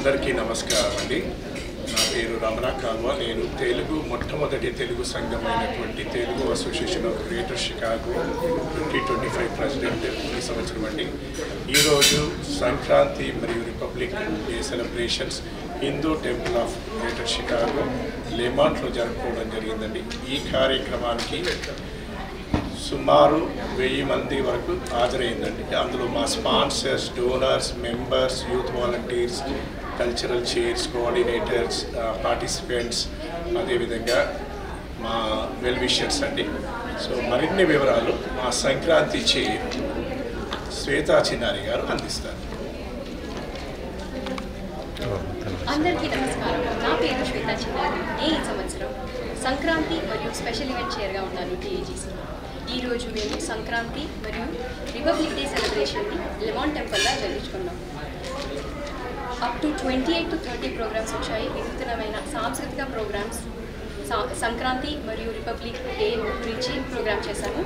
అందరికీ నమస్కారం అండి. నా పేరు రమణ కాల్వ. నేను మొట్టమొదటి తెలుగు సంఘమైనటువంటి Telugu association of greater Chicago 2025 president ఈ సంవత్సరం అండి. ఈరోజు సంక్రాంతి మరియు republic day celebrations Hindu temple of greater Chicago లెమాంట్లో జరుపుకోవడం జరిగిందండి. ఈ కార్యక్రమానికి సుమారు 1000 మంది వరకు హాజరైందండి. అందులో మా sponsors, donors, members, youth volunteers, cultural chairs, coordinators, participants, అదేవిధంగా మా వెల్ విషర్స్ అండి. సో మరిన్ని వివరాలు మా సంక్రాంతి చైర్ శ్వేతా చిన్నారి గారు అందిస్తారు. అందరికీ నమస్కారం. నా పేరు శ్వేతా చిన్నారి. ఈ సంవత్సరం సంక్రాంతి మరియు స్పెషల్ ఈవెంట్ చైర్గా ఉన్నాను టీఏజీసీ. ఈరోజు మేము సంక్రాంతి మరియు రిపబ్లిక్ డే సెలబ్రేషన్ని లెమాంట్ టెంపుల్లో జరిపించుకున్నాం. అప్ టు 28 to 30 ప్రోగ్రామ్స్ వచ్చాయి. వినూత్నమైన సాంస్కృతిక ప్రోగ్రామ్స్ సంక్రాంతి మరియు రిపబ్లిక్ డే గురించి ప్రోగ్రామ్ చేశాము.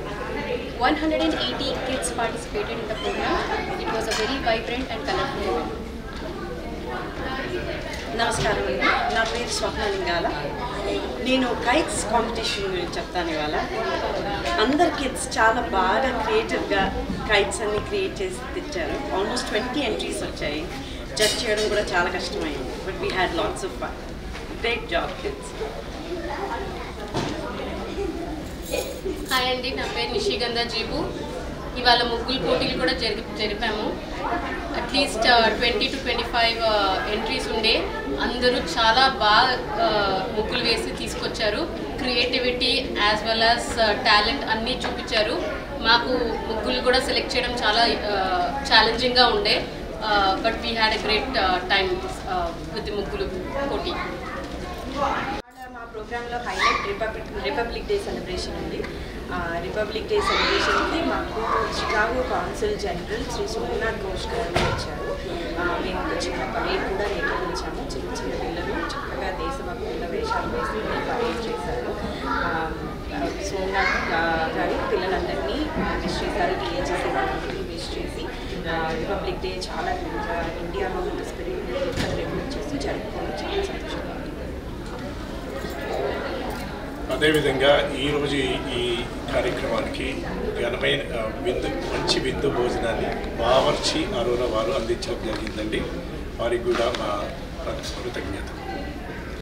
180 kids participated in the program. It was a very vibrant and colorful event. నమస్కారం అండి. నా పేరు స్వప్నలింగాల. నేను కైట్స్ కాంపిటీషన్ గురించి చెప్తాను ఇవాళ. అందరు కిడ్స్ చాలా బాగా క్రియేటివ్గా కైట్స్ అన్ని క్రియేట్ చేసి తెచ్చారు. ఆల్మోస్ట్ 20 ఎంట్రీస్ వచ్చాయి. జడ్జ్ చేయడం కూడా చాలా కష్టమైంది. But we had lots of fun. Great job kids. Hi అండి, నా పేరు నిషిగంధ జీబు. ఇవాళ ముగ్గులు పోటీలు కూడా జరిపాము. అట్లీస్ట్ 20 to 25 ఎంట్రీస్ ఉండే. అందరూ చాలా బాగా ముగ్గులు వేసి తీసుకొచ్చారు. Creativity as well as talent అన్నీ చూపించారు. మాకు ముగ్గులు కూడా సెలెక్ట్ చేయడం చాలా ఛాలెంజింగ్గా ఉండే. But we had a great time with ముగ్గులు పోటీ. మా ప్రోగ్రాంలో హైలైట్ రిపబ్లిక్ డే సెలబ్రేషన్ ఉంది. రిపబ్లిక్ డే సెలబ్రేషన్కి మాకు Chicago council general Shri Somnath Ghosh గారు వచ్చారు. మేము ఒక చిన్న పరేడ్ కూడా నిర్వహించాము. చిన్న చిన్న పిల్లలు చక్కగా దేశభక్తుల వేషాలు వేసి పరేడ్ చేశారు. సోమనాథ్ గారు పిల్లలందరినీ విష్ చేశారు. టీఏజీసీ వాళ్ళందరినీ విష్ చేసి రిపబ్లిక్ డే చాలా ఇండియాలో ఉన్న స్పిరిట్ని సెలబ్రేట్ చేస్తూ జరుపుకోవడం చాలా సంతోషంగా ఉంది. అదేవిధంగా ఈరోజు ఈ కార్యక్రమానికి ఘనమైన మంచి విందు భోజనాన్ని బావర్చి అరోరా వారు అందించడం జరిగిందండి. వారికి కూడా మా కృతజ్ఞతలు.